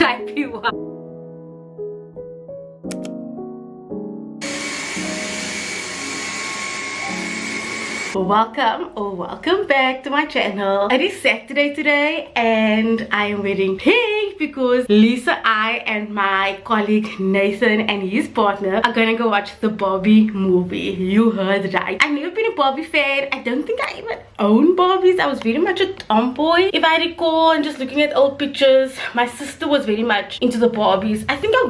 wipey one. Welcome back to my channel. It is Saturday today and I am wearing pink because Lisa, I and my colleague Nathan and his partner are gonna go watch the Barbie movie. You heard right. I've never been a Barbie fan. I don't think I even own Barbies. I was very much a tomboy if I recall, and just looking at old pictures, my sister was very much into the Barbies. I think I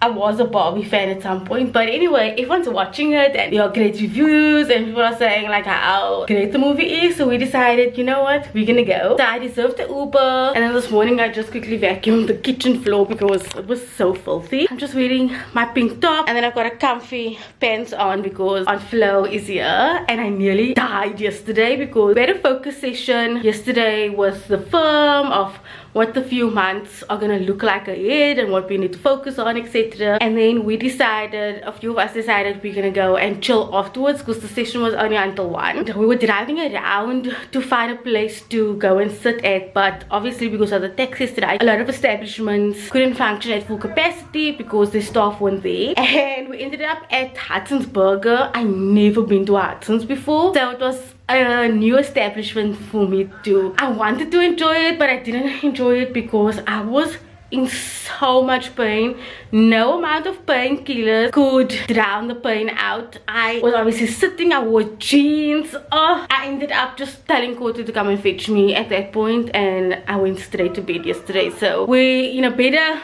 was a Barbie fan at some point, but anyway, everyone's watching it and there are great reviews and people are saying like how great the movie is, so we decided, you know what, we're gonna go. So I reserved the Uber, and then this morning I just quickly vacuumed the kitchen floor because it was so filthy. I'm just wearing my pink top, and then I've got a comfy pants on because Aunt Flo is here, and I nearly died yesterday because we had a focus session yesterday with the firm of what the few months are gonna look like ahead and what we need to focus on, etc. And then we decided, a few of us decided we're gonna go and chill afterwards because the session was only until 1. We were driving around to find a place to go and sit at, but obviously because of the tax yesterday, a lot of establishments couldn't function at full capacity because the staff weren't there, and we ended up at Hudson's Burger. I've never been to Hudson's before, so it was a new establishment for me too. I wanted to enjoy it, but I didn't enjoy it because I was in so much pain. No amount of painkillers could drown the pain out. I was obviously sitting, I wore jeans. I ended up just telling Kotu to come and fetch me at that point, and I went straight to bed yesterday. So we're in a better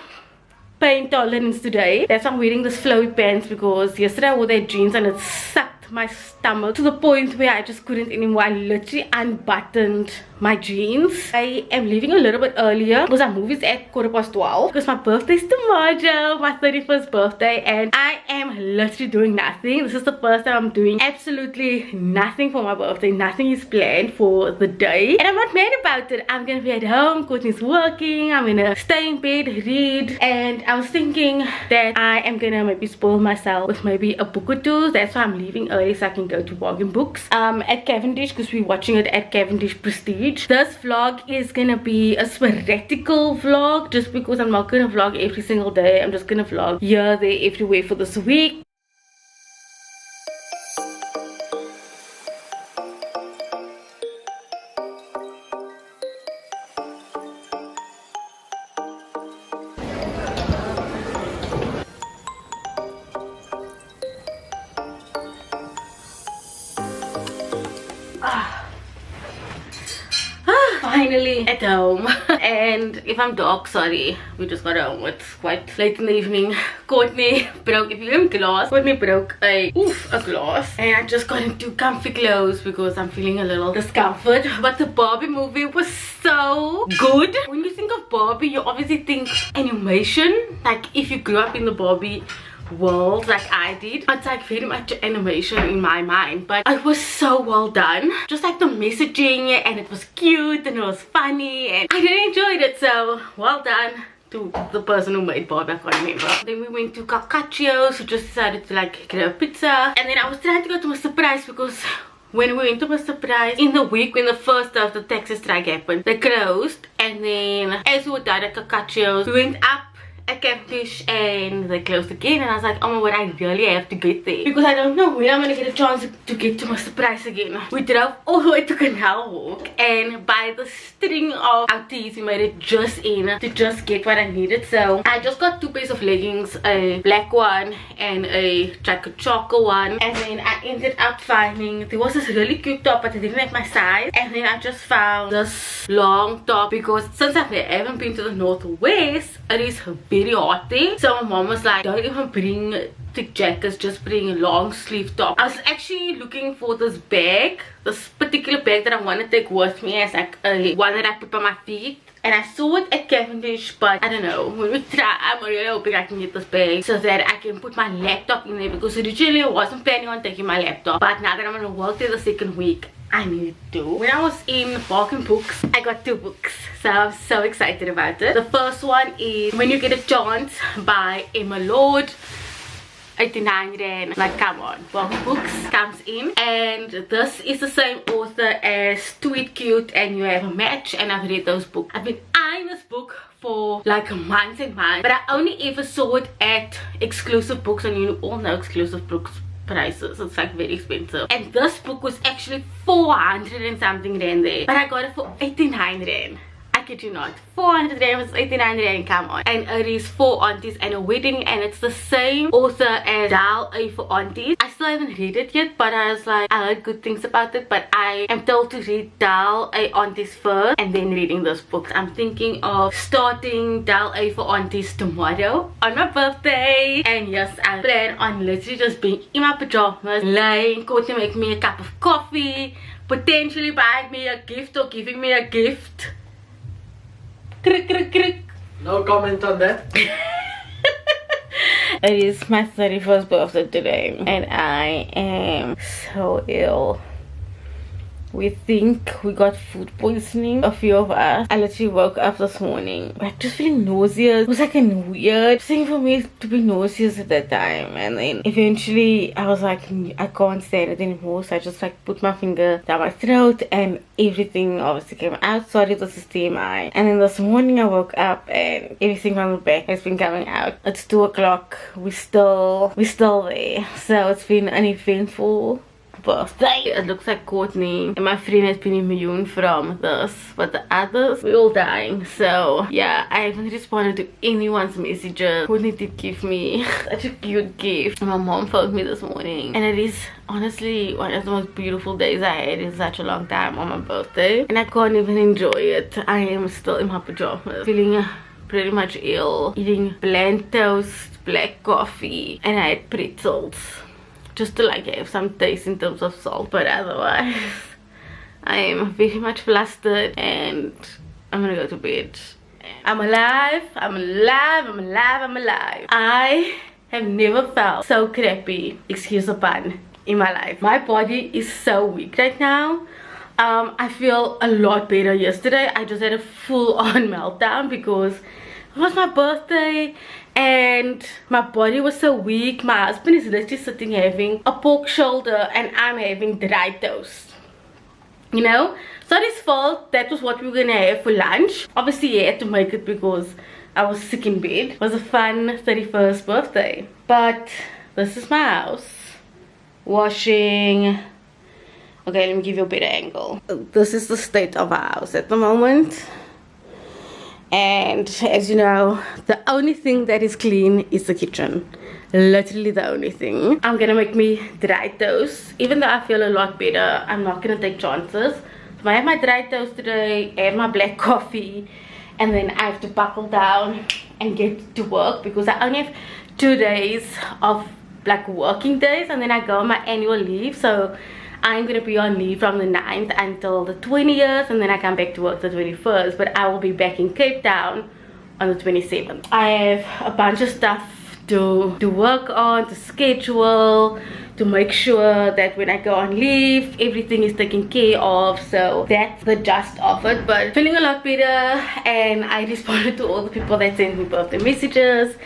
pain tolerance today. That's why I'm wearing this flowy pants, because yesterday I wore that jeans and it sucked my stomach to the point where I just couldn't anymore. I literally unbuttoned my jeans. I am leaving a little bit earlier because our movie's at 12:15 because my birthday's tomorrow, my 31st birthday, and I am literally doing nothing. This is the first time I'm doing absolutely nothing for my birthday. Nothing is planned for the day, and I'm not mad about it. I'm gonna be at home, Courtney's working, I'm gonna stay in bed, read, and I was thinking that I am gonna maybe spoil myself with maybe a book or two. That's why I'm leaving early so I can go to bargain books at Cavendish, because we're watching it at Cavendish Prestige. This vlog is gonna be a sporadical vlog just because I'm not gonna vlog every single day. I'm just gonna vlog here, there, everywhere for this week. Finally at home. And if I'm dark, sorry, we just got home. It's quite late in the evening. Courtney broke, if you hear glass, Courtney broke a glass, and I just got into comfy clothes because I'm feeling a little discomfort. But the Barbie movie was so good. When you think of Barbie, you obviously think animation, like if you grew up in the Barbie world like I did. It's like very much animation in my mind, but it was so well done. Just like the messaging, and it was cute and it was funny, and I really enjoyed it. So well done to the person who made Barbie. I can't remember. Then we went to Carcaccio's, so just decided to like get a pizza, and then I was trying to go to Mr. Price because when we went to Mr. Price in the week when the first of the Texas strike happened, they closed. And then as we were done at Carcaccio's, we went up at Cavendish and they closed again, and I was like, oh my god, I really have to get there because I don't know when I'm gonna get a chance to get to Mr. Price again. We drove all the way to Canal Walk, and by the string of our teeth we made it just in to just get what I needed. So I just got 2 pairs of leggings, a black one and a chocolate one, and then I ended up finding there was this really cute top, but I didn't like my size, and then I just found this long top because since I haven't been to the Northwest, it is very hot there. So my mom was like, don't even bring thick jackets, just bring a long sleeve top. I was actually looking for this bag, this particular bag that I want to take with me as like a one that I put on my feet, and I saw it at Cavendish, but I don't know, when we try, I'm really hoping I can get this bag so that I can put my laptop in there, because originally I wasn't planning on taking my laptop, but now that I'm gonna work there the second week, I need to. When I was in Bargain Books, I got 2 books, so I'm so excited about it. The first one is When You Get a Chance by Emma Lord. 89 rand. Like, come on. Bargain Books comes in, and this is the same author as Tweet Cute and You Have a Match, and I've read those books. I've been eyeing this book book for like months and months, but I only ever saw it at exclusive books, and you all know exclusive books prices, it's like very expensive. And this book was actually 400 and something rand there, but I got it for 89 rand. I kid you not, 400 rand was 89 rand, come on. And it is 4 aunties and a wedding, and it's the same author as Dal A for Aunties. I still haven't read it yet, but I was like, I heard good things about it, but I am told to read Dal A Aunties first and then reading this book. I'm thinking of starting Dal A for Aunties tomorrow on my birthday, and yes, I plan on literally just being in my pajamas, laying, to make me a cup of coffee, potentially buying me a gift or giving me a gift. Crick, crick, crick. No comment on that. It is my 31st birthday today, and I am so ill. We think we got food poisoning, a few of us. I literally woke up this morning like just feeling nauseous. It was like a weird thing for me to be nauseous at that time, and then eventually I was like, I can't stand it anymore, so I just like put my finger down my throat and everything obviously came out. Sorry, this is TMI. And then this morning I woke up and everything from the back has been coming out. It's 2 o'clock, we're still there, so it's been an eventful birthday. It looks like Courtney and my friend has been immune from this, but the others, we're all dying. So yeah, I haven't responded to anyone's messages. Courtney did give me such a cute gift. My mom phoned me this morning, and it is honestly one of the most beautiful days I had in such a long time on my birthday, and I can't even enjoy it. I am still in my pajamas, feeling pretty much ill, eating bland toast, black coffee, and I had pretzels just to like have some taste in terms of salt, but otherwise I am very much flustered and I'm gonna go to bed. I'm alive, I'm alive, I'm alive, I'm alive. I have never felt so crappy, excuse the pun, in my life. My body is so weak right now. I feel a lot better yesterday. I just had a full-on meltdown because it was my birthday and my body was so weak. My husband is literally sitting having a pork shoulder and I'm having dry toast, you know. It's not his fault. That was what we were gonna have for lunch. Obviously he had to make it because I was sick in bed. It was a fun 31st birthday. But this is my house. Washing. Okay, let me give you a better angle. This is the state of our house at the moment. And as you know, the only thing that is clean is the kitchen. Literally the only thing. I'm gonna make me dry toast. Even though I feel a lot better, I'm not gonna take chances. So I have my dry toast today, I have my black coffee, and then I have to buckle down and get to work because I only have 2 days of like working days, and then I go on my annual leave. So I'm gonna be on leave from the 9th until the 20th, and then I come back to work the 21st, but I will be back in Cape Town on the 27th. I have a bunch of stuff to work on, to schedule, to make sure that when I go on leave everything is taken care of. So that's the gist of it, but feeling a lot better. And I responded to all the people that sent me birthday messages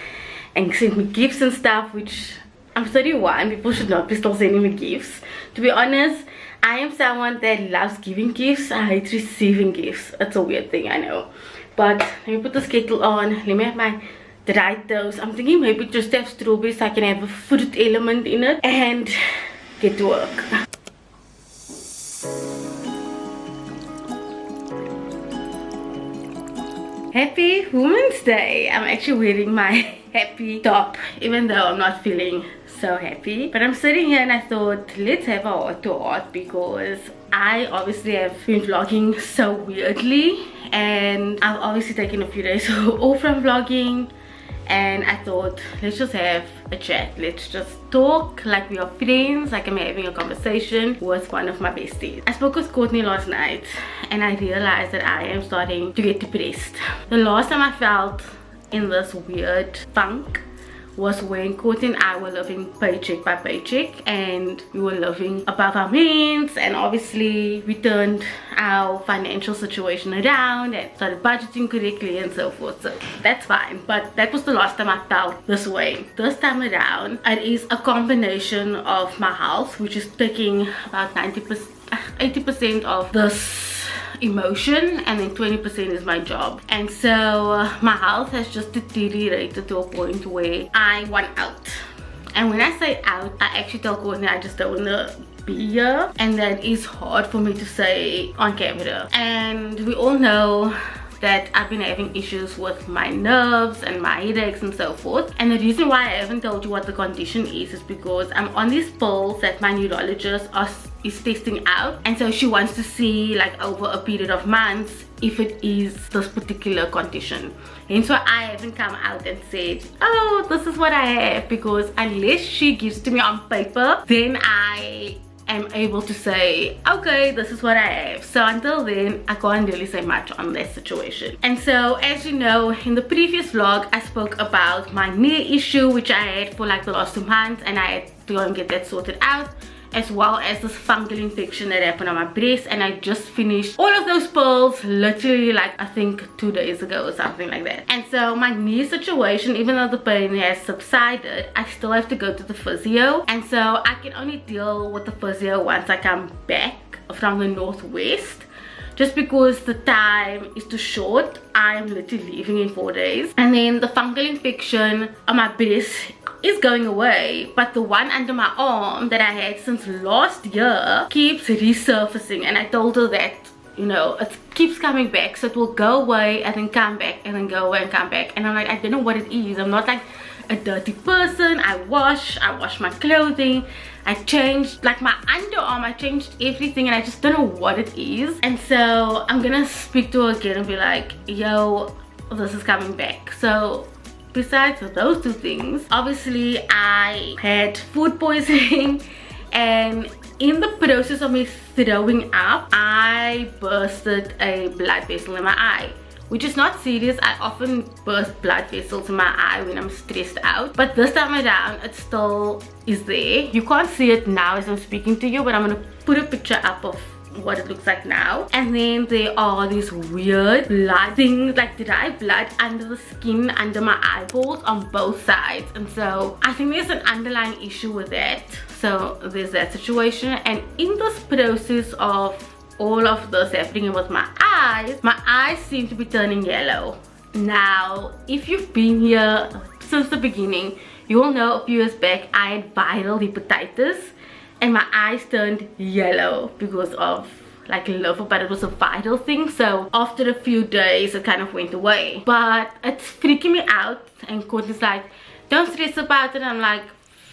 and sent me gifts and stuff, which I'm 31, people should not be still sending me gifts. To be honest, I am someone that loves giving gifts. I hate receiving gifts. It's a weird thing, I know. But let me put the kettle on. Let me have my dry toast. I'm thinking maybe just have strawberries so I can have a fruit element in it and get to work. Happy Women's Day. I'm actually wearing my happy top even though I'm not feeling so happy, but I'm sitting here and I thought let's have a heart to heart because I obviously have been vlogging so weirdly and I've obviously taken a few days off from vlogging, and I thought let's just have a chat, let's just talk like we are friends, like I'm having a conversation with one of my besties. I spoke with Courtney last night and I realized that I am starting to get depressed. The last time I felt in this weird funk was when Courtney and I were living paycheck by paycheck and we were living above our means, and obviously we turned our financial situation around and started budgeting correctly and so forth. So that's fine, but that was the last time I felt this way. This time around it is a combination of my health, which is taking about 80% of this emotion, and then 20% is my job. And so my health has just deteriorated to a point where I want out. And when I say out, I actually tell Courtney I just don't want to be here, and that is hard for me to say on camera. And we all know that I've been having issues with my nerves and my headaches and so forth. And the reason why I haven't told you what the condition is because I'm on these pills that my neurologist is testing out, and so she wants to see, like, over a period of months if it is this particular condition. And so I haven't come out and said, oh, this is what I have, because unless she gives it to me on paper, then I am able to say, okay, this is what I have. So until then, I can't really say much on that situation. And so, as you know, in the previous vlog, I spoke about my knee issue, which I had for like the last 2 months, and I had to go and get that sorted out, as well as this fungal infection that happened on my breast. And I just finished all of those pills literally, like, I think 2 days ago or something like that. And so my knee situation, even though the pain has subsided, I still have to go to the physio, and so I can only deal with the physio once I come back from the northwest, just because the time is too short. I'm literally leaving in 4 days. And then the fungal infection on my breast is going away, but the one under my arm that I had since last year keeps resurfacing. And I told her that, you know, it keeps coming back, so it will go away and then come back and then go away and come back. And I'm like, I don't know what it is. I'm not like a dirty person. I wash my clothing, I changed like my underarm, I changed everything, and I just don't know what it is. And so I'm gonna speak to her again and be like, yo, this is coming back. So besides those 2 things, obviously I had food poisoning, and in the process of me throwing up, I bursted a blood vessel in my eye, which is not serious. I often burst blood vessels in my eye when I'm stressed out, but this time around it still is there. You can't see it now as I'm speaking to you, but I'm gonna put a picture up of what it looks like now. And then there are these weird blood things, like dry blood under the skin, under my eyeballs on both sides. And so I think there's an underlying issue with that. So there's that situation. And in this process of all of this happening with my eyes seem to be turning yellow. Now, if you've been here since the beginning, you will know a few years back I had viral hepatitis, and my eyes turned yellow because of like liver, but it was a viral thing. So after a few days it kind of went away, but it's freaking me out. And Courtney's like, don't stress about it. I'm like,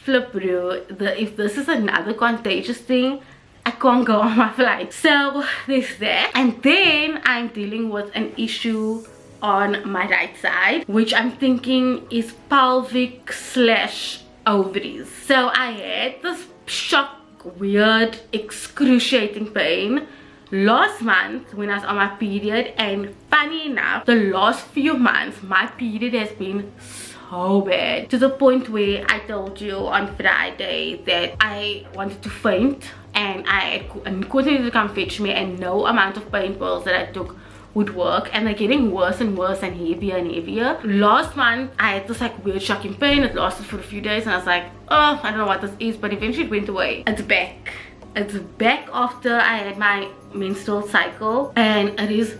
flip bro, if this is another contagious thing, I can't go on my flight. So there's that. And then I'm dealing with an issue on my right side, which I'm thinking is pelvic / ovaries. So I had this shock, weird, excruciating pain last month when I was on my period, and funny enough, the last few months my period has been so bad, to the point where I told you on Friday that I wanted to faint, and I couldn't even come fetch me, and no amount of pain pills that I took would work, and they're getting worse and worse and heavier and heavier. Last month I had this like weird shocking pain. It lasted for a few days, and I was like, oh, I don't know what this is, but eventually it went away. It's back after I had my menstrual cycle, and it is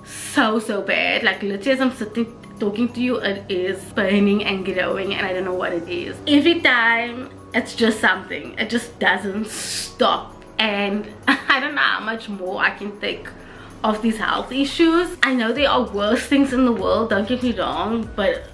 so bad. Like literally as I'm sitting talking to you, it is burning and growing, and I don't know what it is. Every time it's just something, it just doesn't stop, and I don't know how much more I can take of these health issues. I know there are worse things in the world, don't get me wrong, but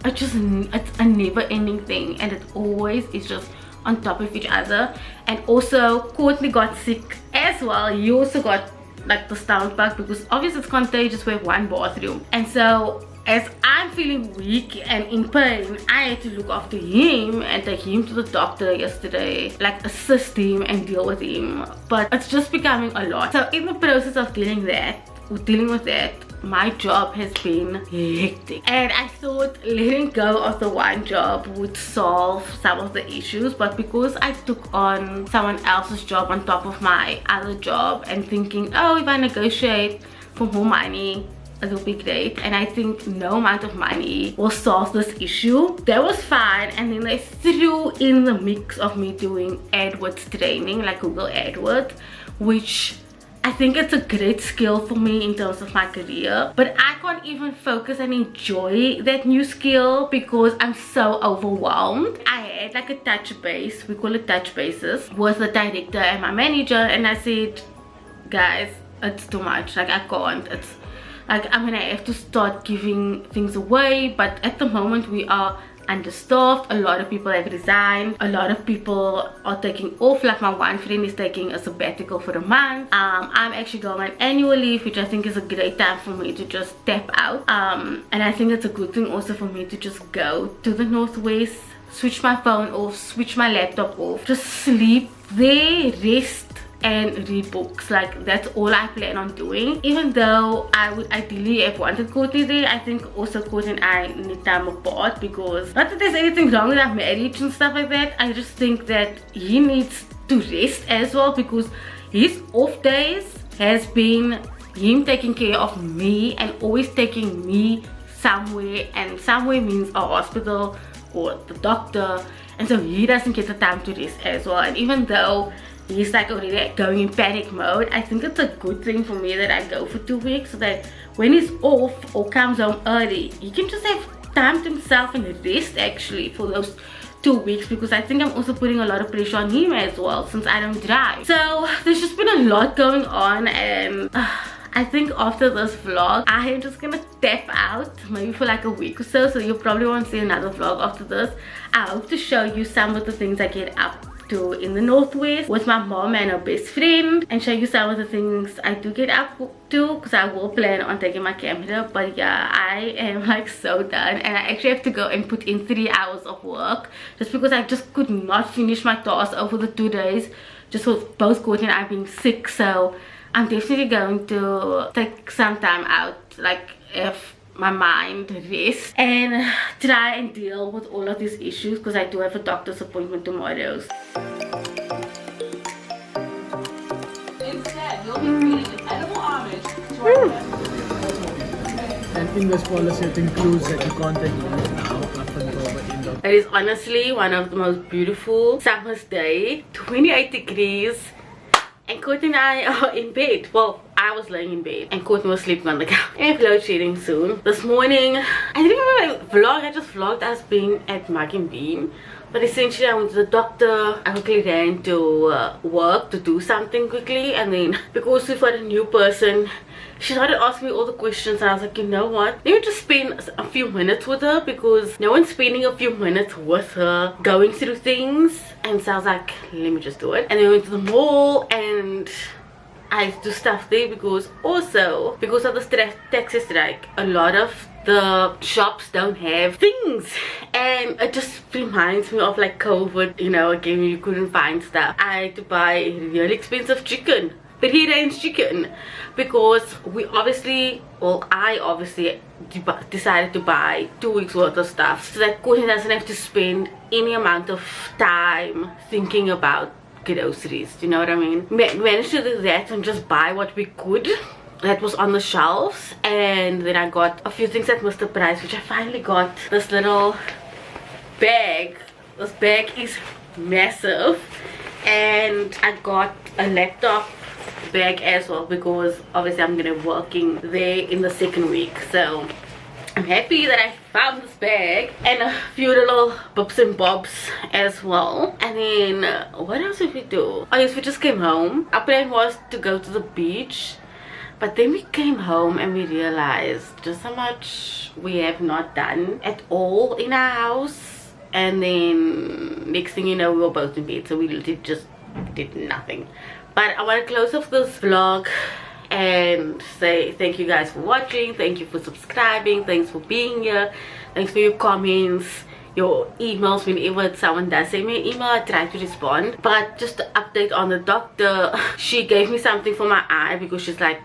it's a never-ending thing, and it always is just on top of each other. And also Courtney got sick as well. He also got like the stomach bug, because obviously it's contagious. We have one bathroom, and so as I'm feeling weak and in pain, I had to look after him and take him to the doctor yesterday, like assist him and deal with him. But it's just becoming a lot. So in the process of dealing with that, my job has been hectic, and I thought letting go of the one job would solve some of the issues, but because I took on someone else's job on top of my other job, and thinking, oh, if I negotiate for more money it'll be great, and I think no amount of money will solve this issue. That was fine. And then they threw in the mix of me doing AdWords training, like Google AdWords, which I think it's a great skill for me in terms of my career, but I can't even focus and enjoy that new skill because I'm so overwhelmed. I had like a touch base, we call it touch bases, with the director and my manager, and I said, guys, it's too much, like I can't. It's like I'm gonna have to start giving things away, but at the moment we are understaffed. A lot of people have resigned, a lot of people are taking off. Like my one friend is taking a sabbatical for a month. I'm actually going on annual leave, which I think is a great time for me to just tap out, and I think it's a good thing also for me to just go to the Northwest, switch my phone off, switch my laptop off, just sleep there, rest and read books. Like that's all I plan on doing. Even though I would ideally have wanted Courtney there, I think also Courtney and I need time apart, because not that there's anything wrong with our marriage and stuff like that, I just think that he needs to rest as well, because his off days has been him taking care of me and always taking me somewhere, and somewhere means a hospital or the doctor, and so he doesn't get the time to rest as well. And even though he's like already going in panic mode, I think it's a good thing for me that I go for 2 weeks, so that when he's off or comes home early, he can just have time to himself and rest actually for those 2 weeks, because I think I'm also putting a lot of pressure on him as well since I don't drive. So there's just been a lot going on, and I think after this vlog I am just gonna tap out maybe for like a week or so, so you probably won't see another vlog after this. I hope to show you some of the things I get up to in the Northwest with my mom and her best friend, and show you some of the things I do get up to, because I will plan on taking my camera. But yeah, I am like so done, and I actually have to go and put in 3 hours of work just because I just could not finish my tasks over the 2 days, just with both Courtney and I being sick. So I'm definitely going to take some time out, like if my mind rest, and try and deal with all of these issues, because I do have a doctor's appointment tomorrow. Instead, you'll be feeding an edible homage to our guests. And in this policy it includes that you can't take leave now up until the end of... It is honestly one of the most beautiful summer's day, 28 degrees, and Courtney and I are in bed. Well, I was laying in bed and Courtney was sleeping on the couch. And load shedding soon. This morning, I didn't remember my vlog, I just vlogged us being at Mug and Bean. But essentially I went to the doctor, I quickly ran to work to do something quickly, and then because we've got a new person, she started asking me all the questions, and I was like, you know what, let me just spend a few minutes with her, because no one's spending a few minutes with her going through things. And so I was like, let me just do it. And then we went to the mall and I do stuff there, because also because of the taxi strike, a lot of the shops don't have things, and it just reminds me of like COVID, you know, again, you couldn't find stuff. I had to buy really expensive chicken, free range chicken, because we obviously, well, I obviously decided to buy 2 weeks worth of stuff, so that Courtney doesn't have to spend any amount of time thinking about groceries, you know what I mean? Managed to do that and just buy what we could that was on the shelves. And then I got a few things at Mr. Price, which I finally got this little bag. This bag is massive, and I got a laptop bag as well, because obviously I'm gonna be working there in the 2nd week. So I'm happy that I found this bag, and a few little bobs and bobs as well. And then what else did we do? Oh yes, we just came home. Our plan was to go to the beach, but then we came home and we realized just how much we have not done at all in our house. And then next thing you know, we were both in bed, so we literally just did nothing. But I want to close off this vlog and say thank you guys for watching, thank you for subscribing, thanks for being here, thanks for your comments, your emails. Whenever someone does send me an email, I try to respond. But just to update on the doctor, she gave me something for my eye, because she's like,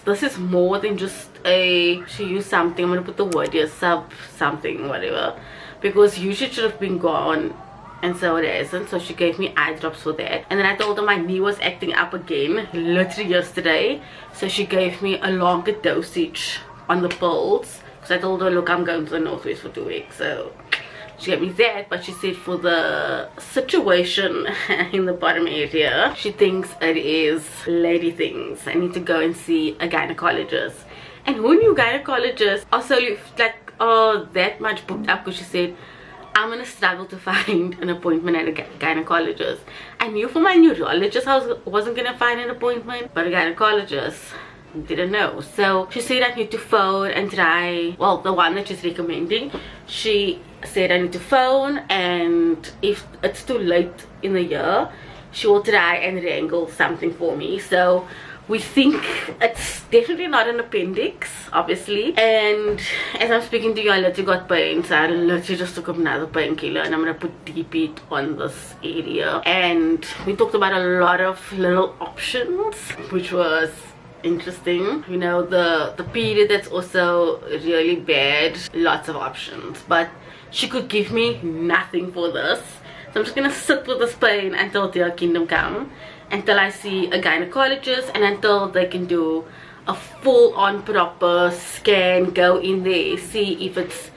this is more than just a, she used something, I'm gonna put the word here, sub something, whatever, because usually it should have been gone, and so it isn't. So she gave me eye drops for that. And then I told her my knee was acting up again literally yesterday, so she gave me a longer dosage on the pills, because I told her, look, I'm going to the Northwest for 2 weeks, so she gave me that, but she said for the situation in the bottom area, she thinks it is lady things. I need to go and see a gynecologist. And who knew gynecologists are so like that much booked up? Because she said I'm gonna struggle to find an appointment at a gynecologist. I knew for my neurologist I wasn't gonna find an appointment, but a gynecologist, didn't know. So she said I need to phone and try, well, the one that she's recommending, she said I need to phone, and if it's too late in the year, she will try and wrangle something for me. So we think it's definitely not an appendix, obviously. And as I'm speaking to you, I literally got pain, so I literally just took up another painkiller, and I'm gonna put DP on this area. And we talked about a lot of little options, which was interesting. You know, the period that's also really bad, lots of options, but she could give me nothing for this. So I'm just gonna sit with this pain until their kingdom come, until I see a gynecologist, and until they can do a full-on proper scan, go in there, see if it's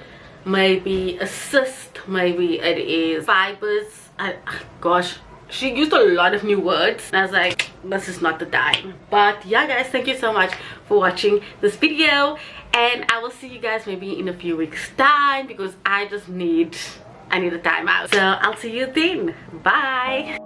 maybe a cyst, maybe it is fibers. Gosh, she used a lot of new words, and I was like, this is not the time. But yeah guys, thank you so much for watching this video, and I will see you guys maybe in a few weeks time, because I need a time out. So I'll see you then. Bye.